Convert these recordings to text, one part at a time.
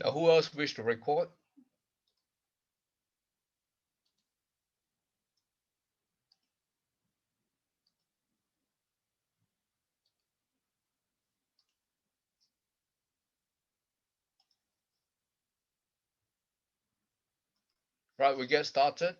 Now, who else wish to record? Right, we get started.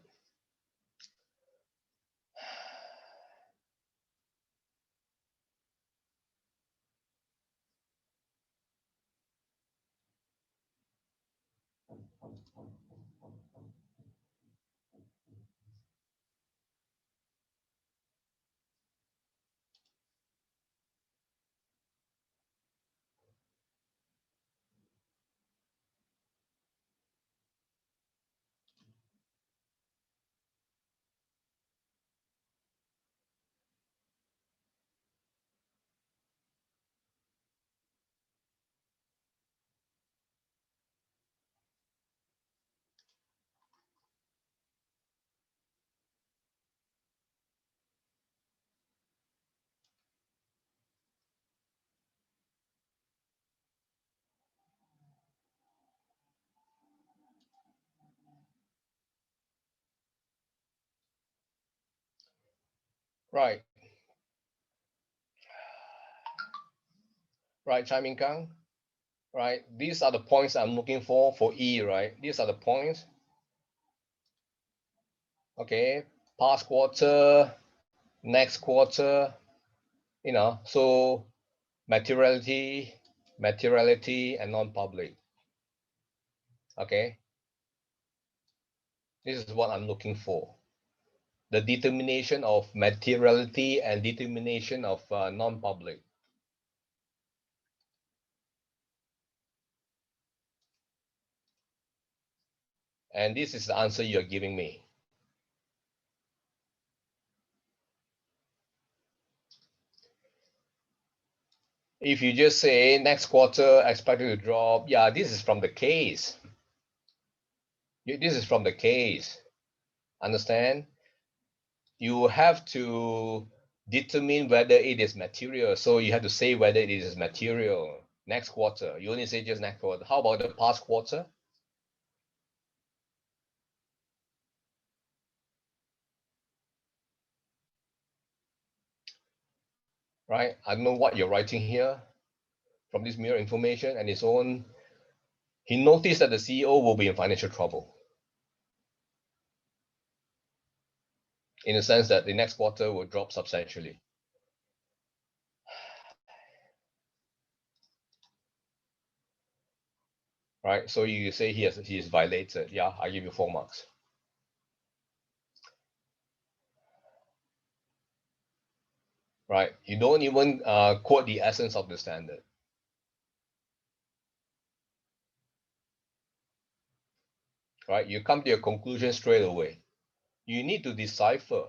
Right, right, Chai Min Kang. Right, these are the points I'm looking for E, right? These are the points. Okay, past quarter, next quarter, so materiality, and non-public. Okay, this is what I'm looking for. The determination of materiality and determination of non-public. And this is the answer you're giving me. If you just say next quarter expected to drop, yeah, this is from the case. This is from the case. Understand? You have to determine whether it is material. So you have to say whether it is material. Next quarter. You only say just next quarter. How about the past quarter? Right? I don't know what you're writing here from this mere information and his own. He noticed that the CEO will be in financial trouble. In the sense that the next quarter will drop substantially. Right? So you say he is violated. Yeah, I give you 4 marks. Right? You don't even quote the essence of the standard. Right? You come to your conclusion straight away. You need to decipher.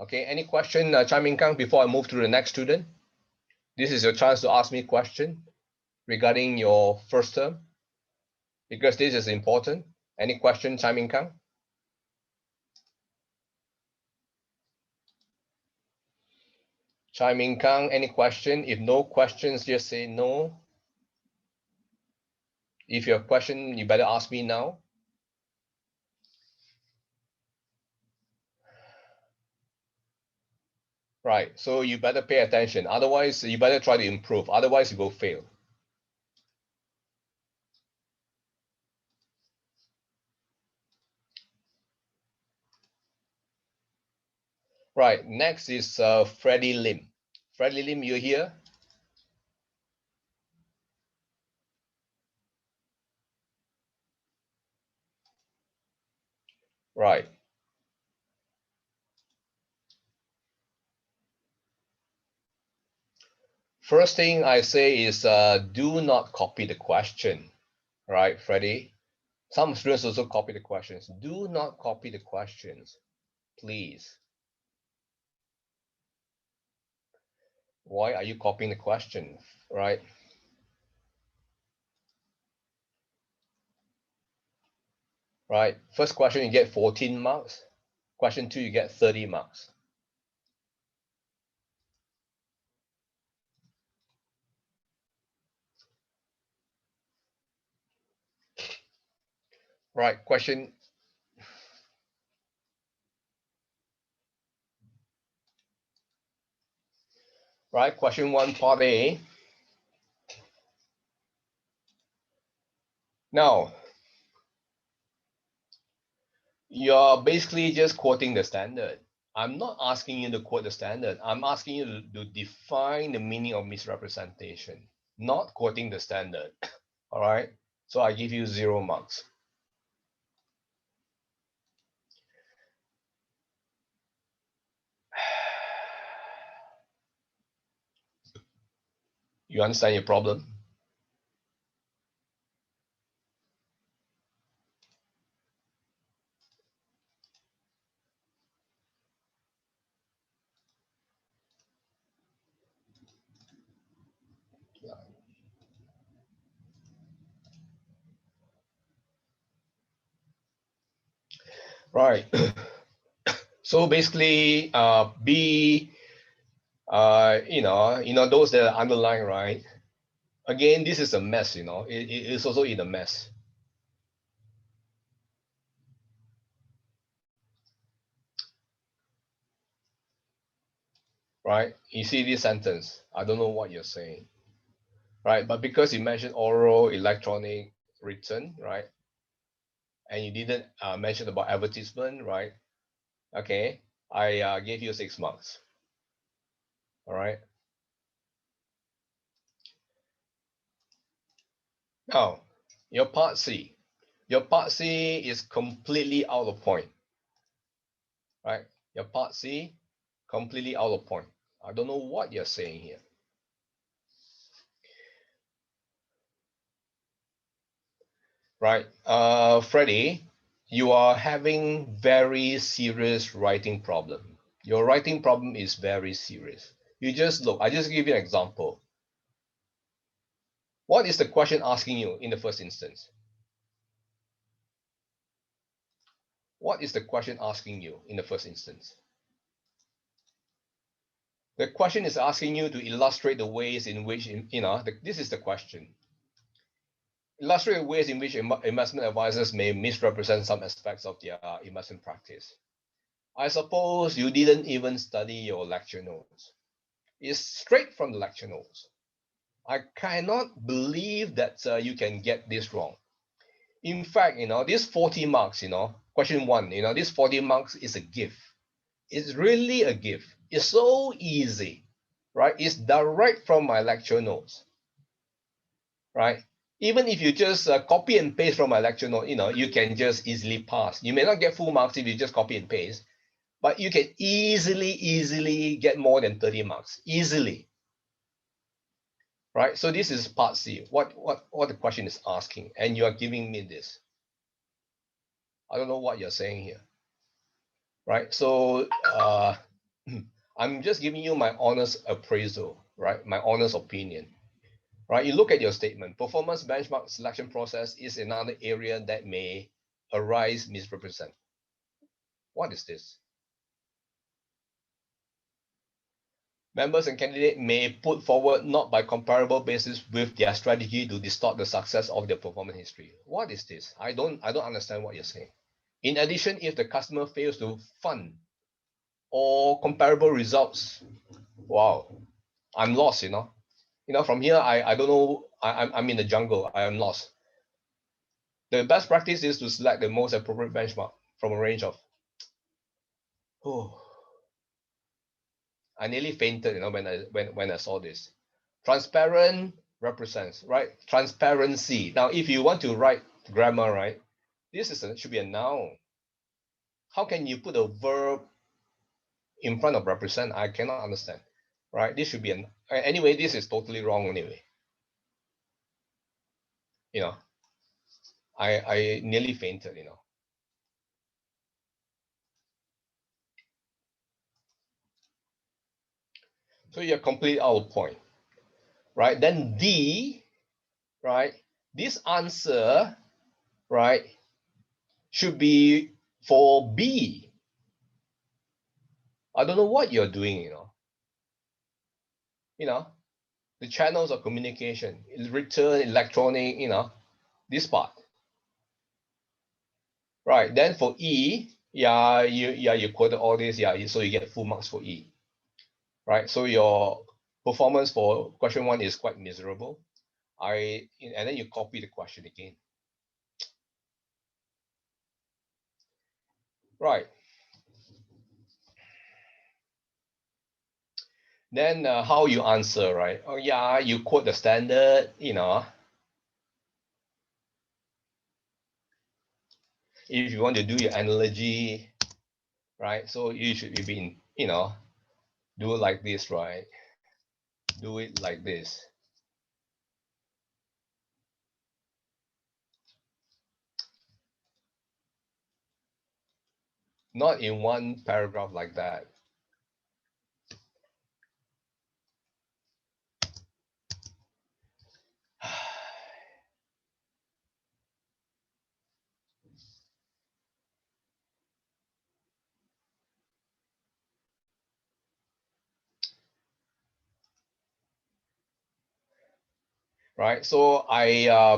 Okay, any question, Chai Min Kang, before I move to the next student? This is your chance to ask me a question regarding your first term, because this is important. Any question, Chai Min Kang? Chai Min Kang, any question? If no questions, just say no. If you have a question, you better ask me now. Right, so you better pay attention. Otherwise, you better try to improve. Otherwise, you will fail. Right, next is Freddie Lim. Freddie Lim, you here? Right. First thing I say is do not copy the question. Right, Freddie? Some students also copy the questions. Do not copy the questions, please. Why are you copying the question, right? Right, first question you get 14 marks. Question 2 you get 30 marks. Right, question. Right, question one, part A. Now, you're basically just quoting the standard. I'm not asking you to quote the standard. I'm asking you to define the meaning of misrepresentation, not quoting the standard. All right. So I give you 0 marks. You understand your problem? Right. So basically, B, those that are underlying, right? Again, this is a mess, it's also in a mess. Right? You see this sentence, I don't know what you're saying, right? But because you mentioned oral, electronic, written, right? And you didn't mention about advertisement, right? Okay, I gave you 6 marks. All right. Now, your part C. Your part C is completely out of point, right? Your part C, completely out of point. I don't know what you're saying here. Right. Freddie, you are having very serious writing problem. Your writing problem is very serious. You just look, I just give you an example. What is the question asking you in the first instance? What is the question asking you in the first instance? The question is asking you to illustrate the ways in which, this is the question. Illustrate ways in which investment advisors may misrepresent some aspects of their investment practice. I suppose you didn't even study your lecture notes. It's straight from the lecture notes. I cannot believe that you can get this wrong. In fact, this 40 marks, question one, this 40 marks is a gift. It's really a gift. It's so easy, right? It's direct from my lecture notes, right? Even if you just copy and paste from my lecture note, you can just easily pass. You may not get full marks if you just copy and paste, but you can easily get more than 30 marks, easily. Right? So this is part C, what the question is asking, and you are giving me this. I don't know what you're saying here. Right? So I'm just giving you my honest appraisal, right? My honest opinion. Right? You look at your statement. Performance benchmark selection process is another area that may arise misrepresent. What is this? Members and candidates may put forward not by comparable basis with their strategy to distort the success of their performance history. What is this? I don't understand what you're saying. In addition, if the customer fails to fund or comparable results, wow, I'm lost, from here, I don't know, I'm in the jungle, I am lost. The best practice is to select the most appropriate benchmark from a range of, oh, I nearly fainted, when I saw this. Transparent represents, right? Transparency. Now, if you want to write grammar, right, this should be a noun. How can you put a verb in front of represent? I cannot understand, right? This should be an anyway. This is totally wrong anyway. You know, I nearly fainted. So you're completely out of point, right? Then D, right? This answer, right, should be for B. I don't know what you're doing. The channels of communication is written, electronic. This part. Right, then for E, yeah, you quoted all this, yeah, so you get full marks for E. Right, so your performance for question 1 is quite miserable. And then you copy the question again. Right. Then how you answer, right? Oh yeah, you quote the standard, if you want to do your analogy, right? So you should be in, do it like this, right? Do it like this. Not in one paragraph like that. Right? So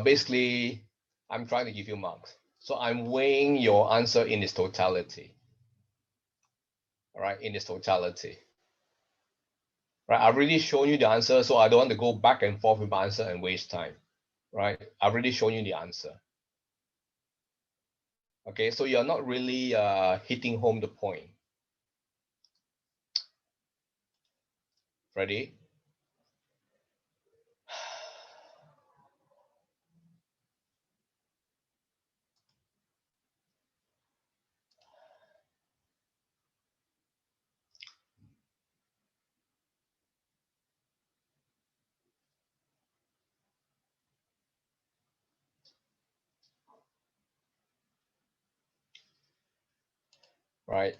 basically, I'm trying to give you marks. So I'm weighing your answer in its totality. All right, in its totality. Right? I've already shown you the answer, so I don't want to go back and forth with my answer and waste time. Right? I've already shown you the answer. Okay, so you're not really hitting home the point. Ready? Right?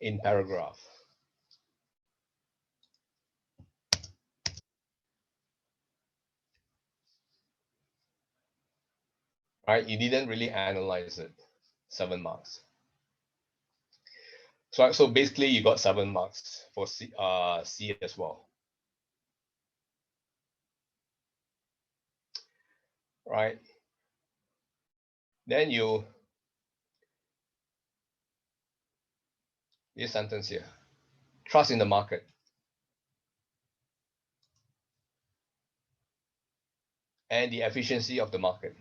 In paragraph. Right? You didn't really analyze it. 7 marks. So basically you got 7 marks for C as well. Right? Then this sentence here. Trust in the market. And the efficiency of the market.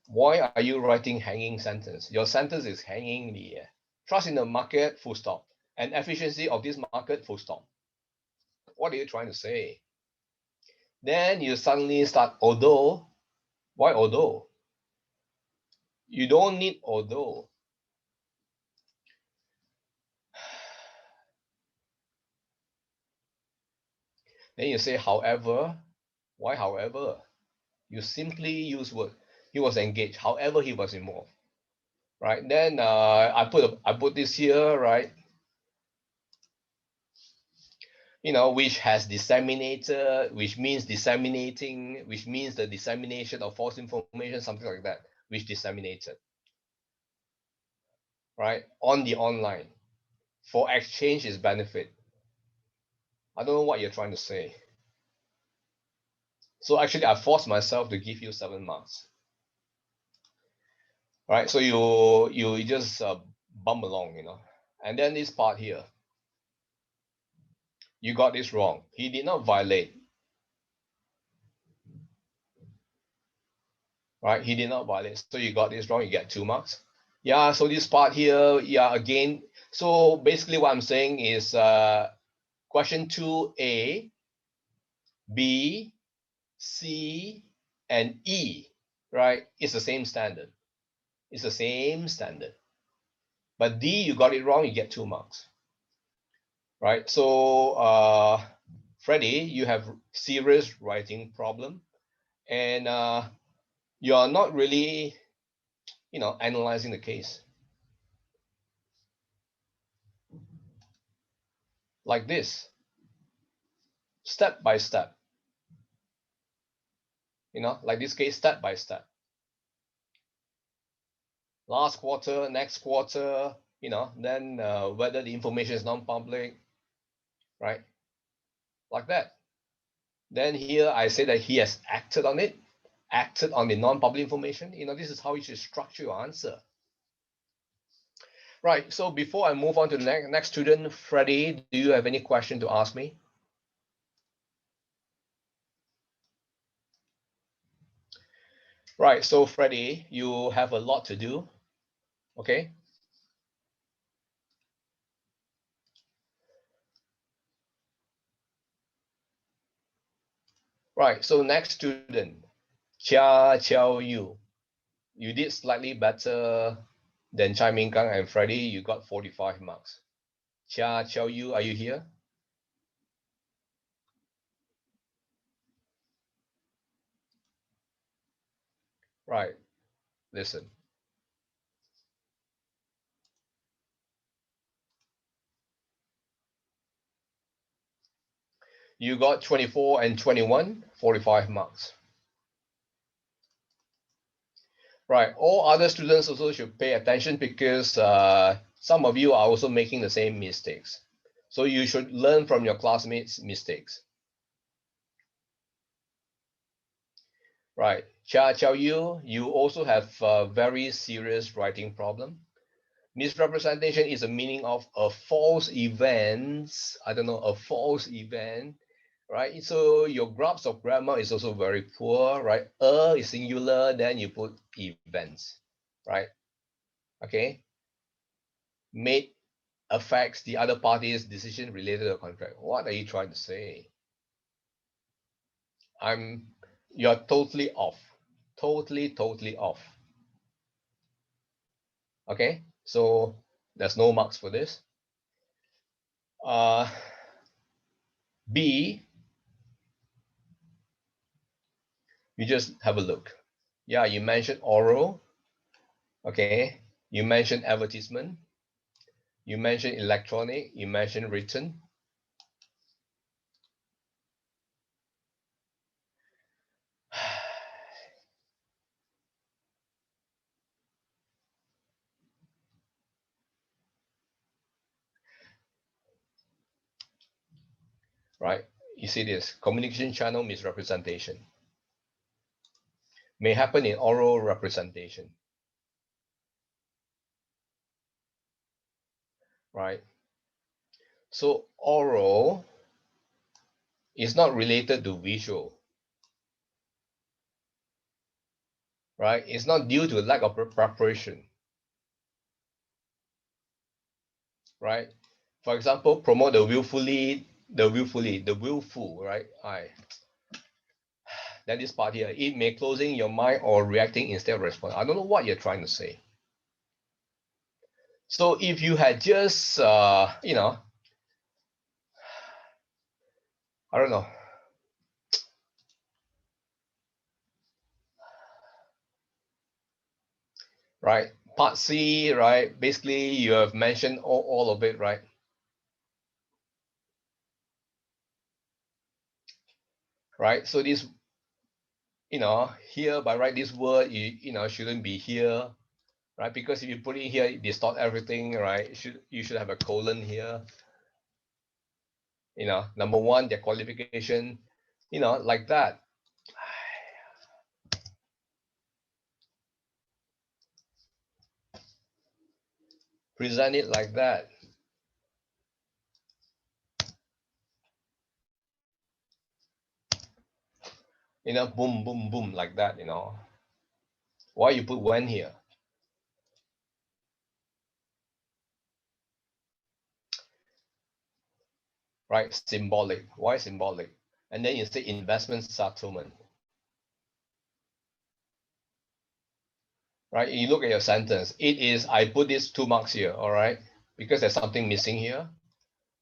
Why are you writing hanging sentence? Your sentence is hanging in the air. Trust in the market, full stop. And efficiency of this market, full stop. What are you trying to say? Then you suddenly start although. Why although? You don't need although. Then you say however. Why however? You simply use word. He was engaged. However, he was involved. Right. Then I put this here, right? Which has disseminated, which means disseminating, which means the dissemination of false information, something like that, which disseminated, right? On the online for exchange is benefit. I don't know what you're trying to say. So actually, I forced myself to give you 7 marks. Right? So you just bump along, and then this part here, you got this wrong. He did not violate. Right? He did not violate. So you got this wrong, you get 2 marks. Yeah, so this part here, yeah, again, so basically what I'm saying is question 2A, B, C, and E, right? It's the same standard. It's the same standard. But D, you got it wrong, you get 2 marks. Right? So Freddie, you have serious writing problem, and you are not really, analyzing the case. Like this, step by step. Like this case, step by step. Last quarter, next quarter, then whether the information is non-public, right? Like that. Then here I say that he has acted on it, acted on the non-public information. This is how you should structure your answer. Right. So before I move on to the next student, Freddie, do you have any question to ask me? Right. So Freddie, you have a lot to do. Okay. Right. So next student, Chia Chiao Yu. You did slightly better than Chai Ming Kang and Freddie. You got 45 marks. Chia Chiao Yu, are you here? Right. Listen. You got 24 and 21, 45 marks. Right. All other students also should pay attention because some of you are also making the same mistakes. So you should learn from your classmates' mistakes. Right. Chia Chiao Yu, you also have a very serious writing problem. Misrepresentation is the meaning of a false event. I don't know, a false event, right? So your grasp of grammar is also very poor, right? Is singular, then you put events, right? Okay. Made affects the other party's decision related to the contract. What are you trying to say? You're totally off. Totally off. Okay, so there's no marks for this. B, you just have a look. Yeah, you mentioned oral. Okay, you mentioned advertisement. You mentioned electronic. You mentioned written. Right, you see this communication channel misrepresentation may happen in oral representation. Right, so oral is not related to visual, right? It's not due to lack of preparation, right? For example, promote the willful, right? Then this part here, it may closing your mind or reacting instead of responding. I don't know what you're trying to say. So if you had just, I don't know. Right, part C, right? Basically, you have mentioned all of it, right? Right, so this, here by right, this word, shouldn't be here, right? Because if you put it here, it distort everything, right? You should have a colon here. Number one, their qualification, like that. Present it like that. Boom, boom, boom, like that, Why you put when here? Right, symbolic. Why symbolic? And then you say investment settlement. Right, you look at your sentence. It is, I put this 2 marks here, all right? Because there's something missing here.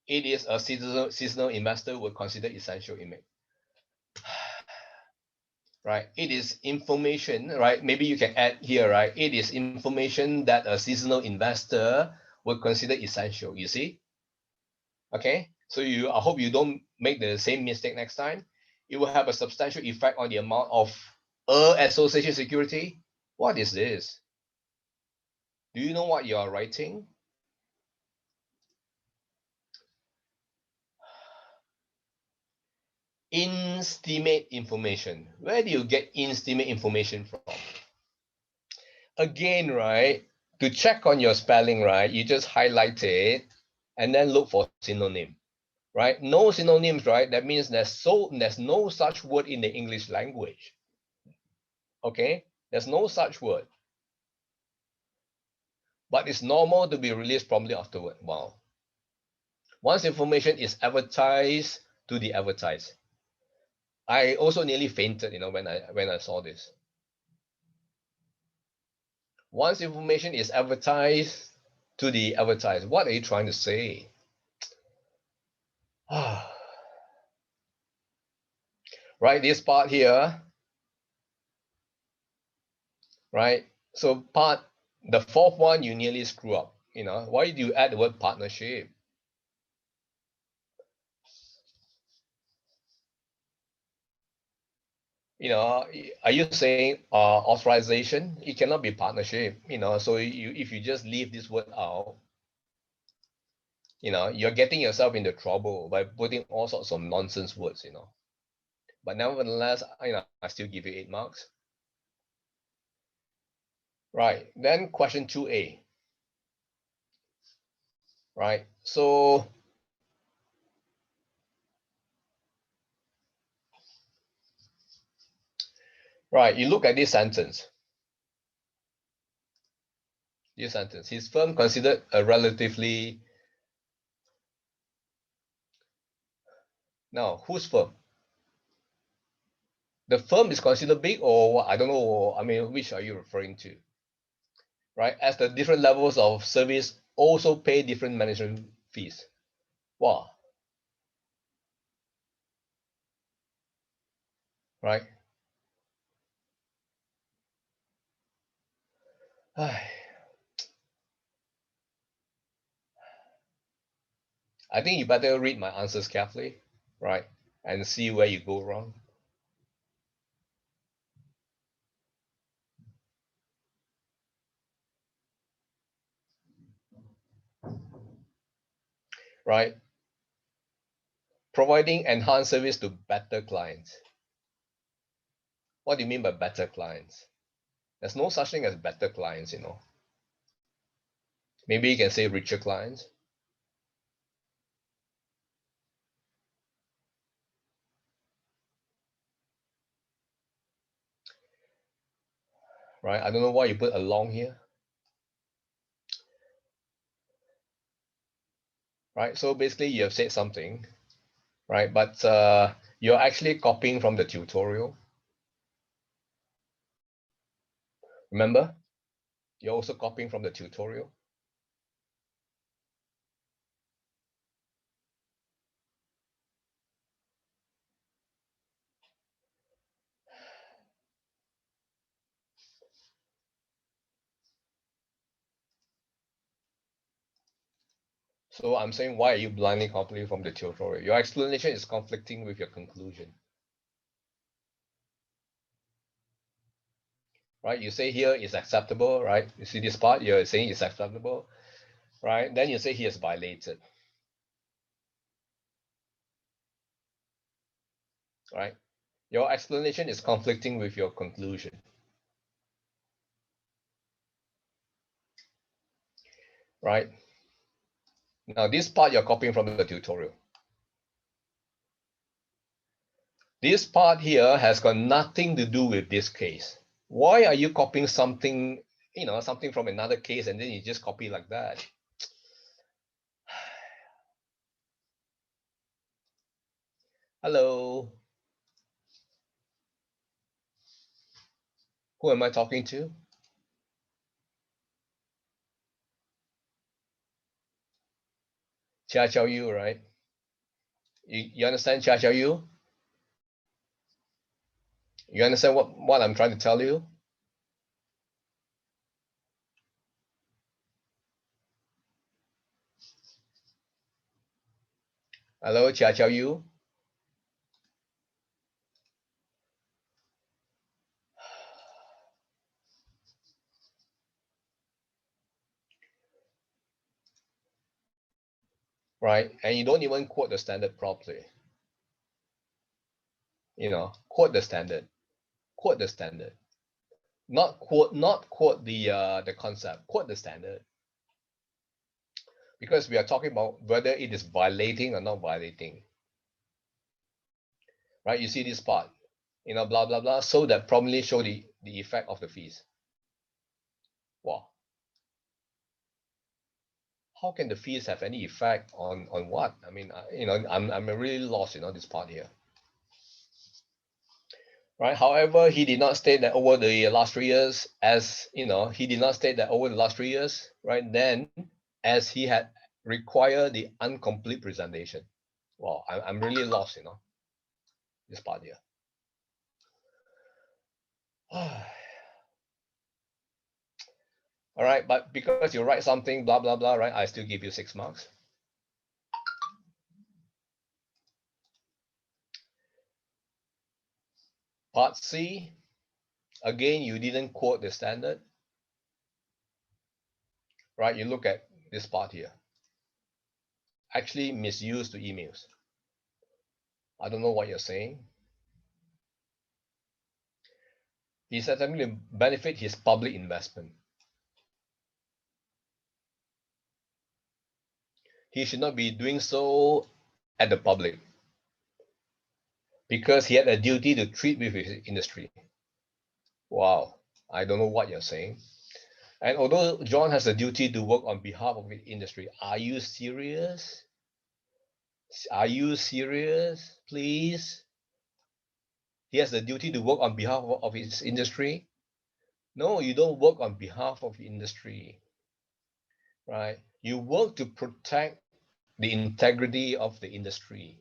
It is a seasonal investor would consider essential image. Right, it is information, right? Maybe you can add here, right? It is information that a seasonal investor would consider essential, you see? Okay, so I hope you don't make the same mistake next time. It will have a substantial effect on the amount of association security. What is this? Do you know what you are writing? Instimate information. Where do you get instimate information from? Again, right, to check on your spelling, right, you just highlight it and then look for synonym, right? No synonyms, right? That means there's no such word in the English language. Okay, there's no such word. But it's normal to be released promptly afterward. Wow. Once information is advertised to the advertised. I also nearly fainted, when I saw this. Once information is advertised to the advertised, what are you trying to say? Right, this part here, right? So the fourth one, you nearly screw up. Why do you add the word partnership? Are you saying authorization? It cannot be partnership. So if you just leave this word out, you're getting yourself into trouble by putting all sorts of nonsense words. But nevertheless, I still give you 8 marks. Right. Then question 2A. Right. So right, you look at this sentence. This sentence. His firm considered a relatively. Now, whose firm? The firm is considered big, or what? I don't know. I mean, which are you referring to? Right. As the different levels of service also pay different management fees. Wow. Right. I think you better read my answers carefully, right? And see where you go wrong. Right? Providing enhanced service to better clients. What do you mean by better clients? There's no such thing as better clients. Maybe you can say richer clients. Right? I don't know why you put along here. Right? So basically you have said something, right? But you're actually copying from the tutorial. Remember? You're also copying from the tutorial. So I'm saying, why are you blindly copying from the tutorial? Your explanation is conflicting with your conclusion. Right? You say here is acceptable, right? You see this part, you're saying it's acceptable, right? Then you say he has violated, right? Your explanation is conflicting with your conclusion. Right? Now this part you're copying from the tutorial. This part here has got nothing to do with this case. Why are you copying something, something from another case and then you just copy like that? Hello. Who am I talking to? Chia Chow Yu, right? You understand Chia Chow Yu? You understand what I'm trying to tell you? Hello, Chia Chow Yu? Right? And you don't even quote the standard properly. quote the standard, quote the standard, not quote the concept, quote the standard, because we are talking about whether it is violating or not violating, right? You see this part, blah blah blah, so that prominently show the effect of the fees. Wow. How can the fees have any effect on what? I mean, I'm really lost, this part here. Right. However, he did not state that over the last 3 years, he did not state that over the last 3 years, right? Then, as he had required the incomplete presentation. Wow, I'm really lost, this part here. All right, but because you write something, blah, blah, blah, right? I still give you 6 marks. Part C, again, you didn't quote the standard, right? You look at this part here. Actually misused the emails. I don't know what you're saying. He's attempting to benefit his public investment. He should not be doing so at the public, because he had a duty to treat with his industry. Wow, I don't know what you're saying. And although John has a duty to work on behalf of the industry, are you serious? Are you serious? Please. He has the duty to work on behalf of his industry. No, you don't work on behalf of the industry, right? You work to protect the integrity of the industry.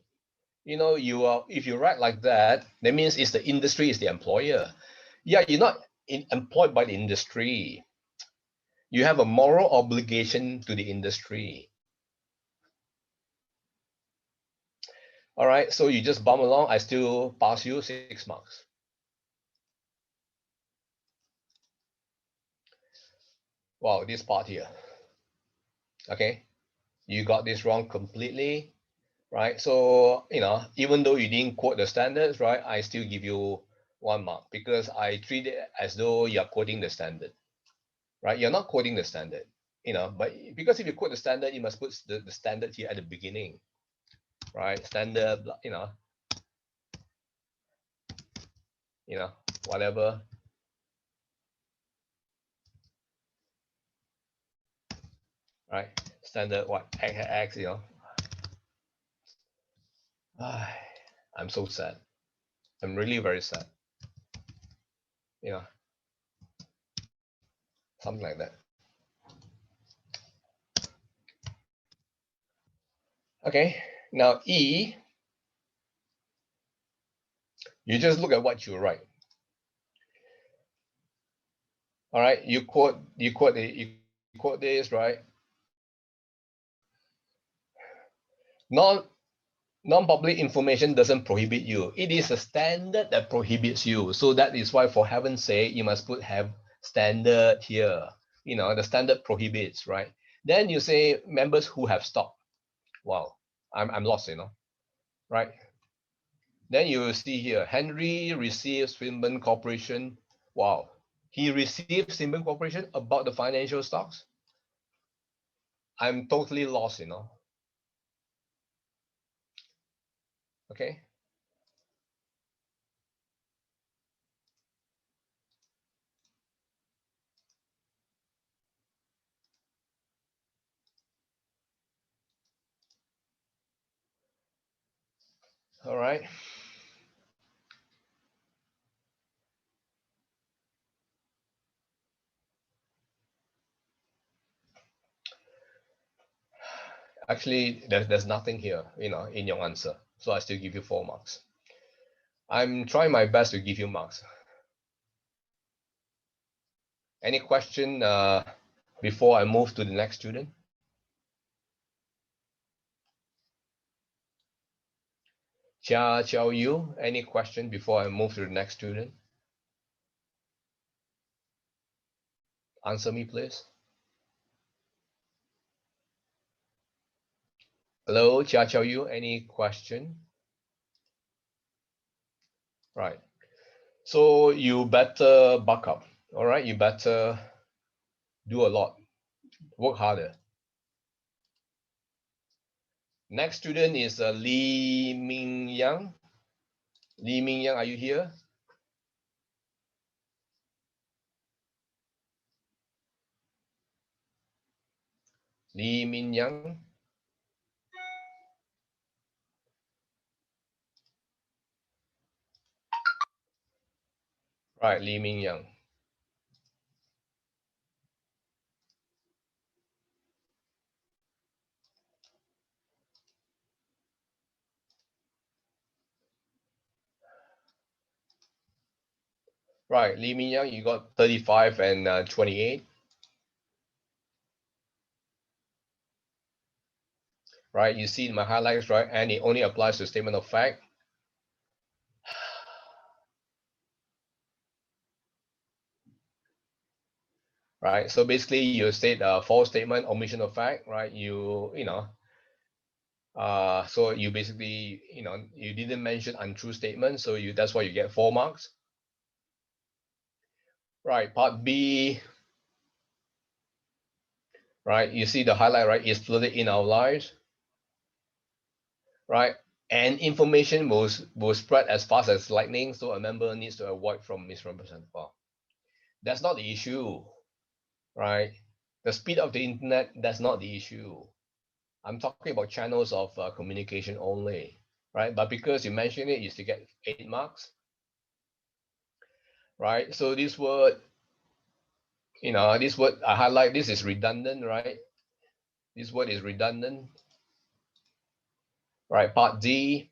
If you write like that, that means it's the industry is the employer. Yeah, you're not employed by the industry. You have a moral obligation to the industry. All right, so you just bum along. I still pass you 6 marks. Wow, this part here. Okay, you got this wrong completely, right? So, even though you didn't quote the standards, right, I still give you 1 mark, because I treat it as though you're quoting the standard, right? You're not quoting the standard, but because if you quote the standard, you must put the standard here at the beginning, right? Standard, whatever. Right? Standard what? X, I'm so sad. I'm really very sad. Something like that. Okay, now E, you just look at what you write. All right, you quote this, right? Non-public information doesn't prohibit you. It is a standard that prohibits you. So that is why, for heaven's sake, you must have standard here. The standard prohibits, right? Then you say members who have stopped. Wow, I'm lost, right? Then you will see here, Henry received Swinburne Corporation. Wow, he received Swinburne Corporation about the financial stocks. I'm totally lost, Okay. All right. Actually, there's nothing here, in your answer. So I still give you 4 marks. I'm trying my best to give you marks. Any question before I move to the next student? Chia Chiao Yu, any question before I move to the next student? Answer me, please. Hello, Chia Chiao Yu, any question? right? So you better buck up, all right? You better do a lot, work harder. Next student is Lee Ming Yang. Lee Ming Yang, are you here? Lee Ming Yang. Right, Lee Ming Yang. Right, Lee Ming Yang, you got 35 and 28. Right, you see my highlights, right? And it only applies to statement of fact. Right, so basically you state a false statement, omission of fact, right? So you basically, you didn't mention untrue statement, so that's why you get 4 marks. Right, part B, right? You see the highlight, right? Is flooded in our lives, right? And information will spread as fast as lightning, so a member needs to avoid from misrepresenting. Well, that's not the issue, right? The speed of the internet, that's not the issue. I'm talking about channels of communication only, right? But because you mentioned it, you still get 8 marks, right? So this word, this word I highlight, this is redundant, right? This word is redundant, right? Part D,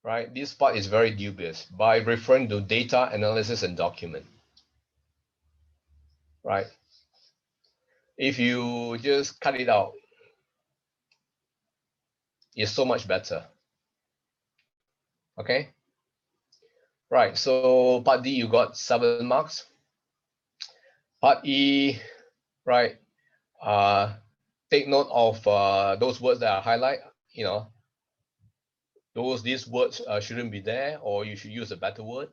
right? This part is very dubious by referring to data analysis and document, right? If you just cut it out, it's so much better. Okay, right? So part D, you got 7 marks. Part E, right? Take note of those words that I highlight. These words shouldn't be there, or you should use a better word,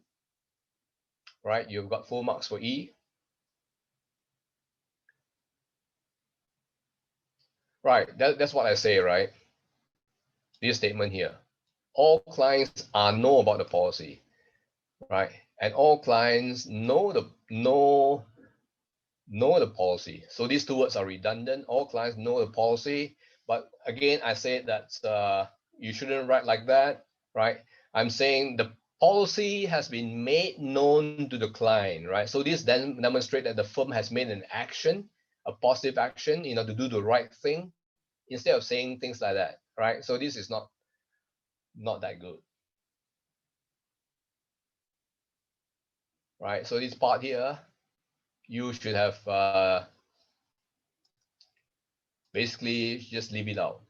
right? You've got 4 marks for E. Right, that's what I say, right? This statement here. All clients know about the policy, right? And all clients know the policy. So these 2 words are redundant. All clients know the policy. But again, I said that you shouldn't write like that, right? I'm saying the policy has been made known to the client, right? So this then demonstrates that the firm has made an action, a positive action, to do the right thing, instead of saying things like that, right? So this is not that good, right? So this part here, you should have basically just leave it out.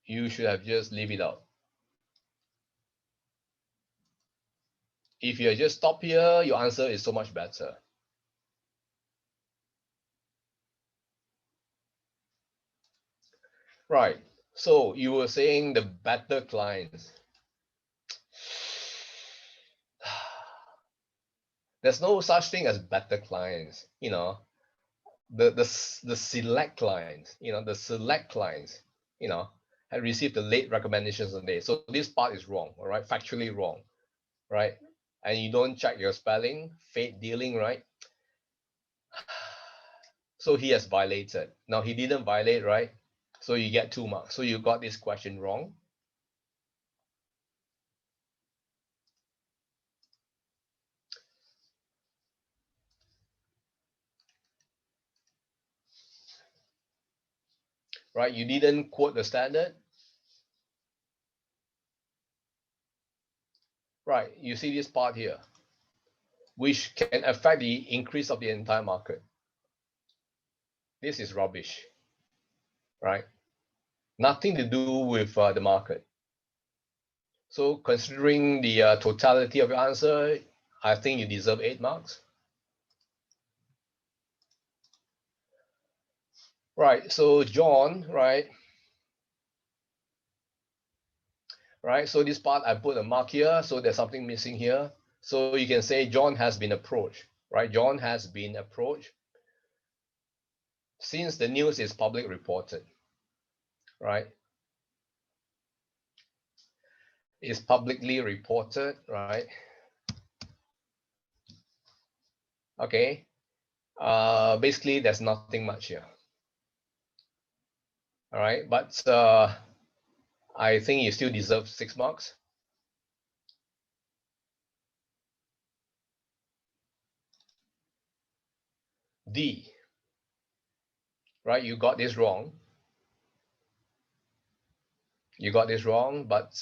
You should have just leave it out. If you just stop here, your answer is so much better. Right. So you were saying the better clients. There's no such thing as better clients. The select clients. The select clients. Have received the late recommendations today. So this part is wrong. All right, factually wrong. Right, and you don't check your spelling, fate dealing, right? So he has violated. Now he didn't violate, right? So you get 2 marks. So you got this question wrong. Right, you didn't quote the standard. Right, you see this part here, which can affect the increase of the entire market. This is rubbish, right? Nothing to do with the market. So considering the totality of your answer, I think you deserve 8 marks. Right, so John, right, so this part I put a mark here, so there's something missing here. So you can say John has been approached, right? John has been approached since the news is public reported, right? Is publicly reported, right? Okay. Basically, there's nothing much here. All right, but I think you still deserve 6 marks. D, right? You got this wrong. You got this wrong, but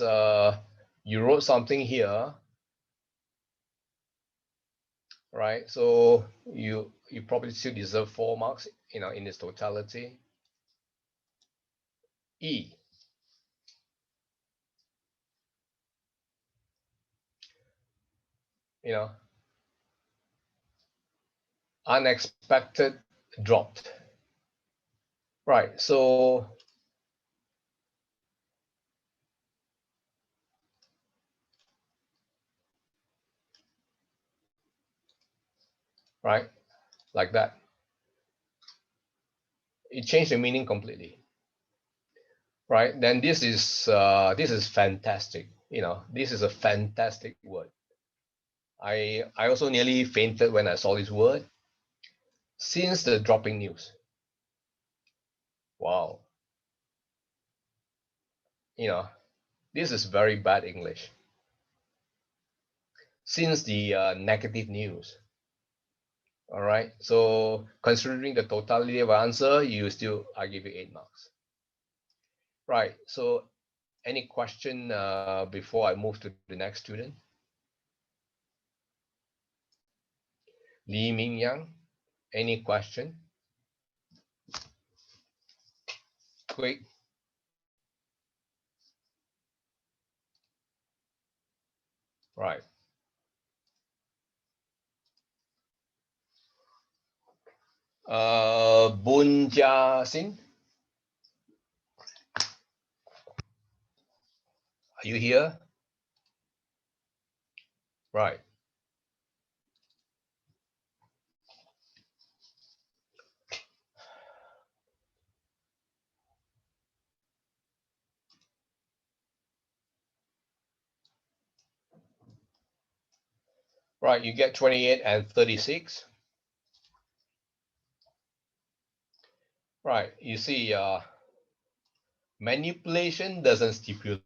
you wrote something here, right? So you probably still deserve 4 marks, you know, in its totality. E, you know, unexpected dropped, right? So right, like that. It changed the meaning completely, right? Then this is fantastic. You know, this is a fantastic word. I also nearly fainted when I saw this word. Since the dropping news. Wow. You know, this is very bad English. Since the negative news. All right. So considering the totality of answer, I give you 8 marks. Right. So any question before I move to the next student? Lee Ming Yang, any question? Quick. Right. Boon Jia Sin, are you here? Right. Right, you get 28 and 36. Right, you see, manipulation doesn't stipulate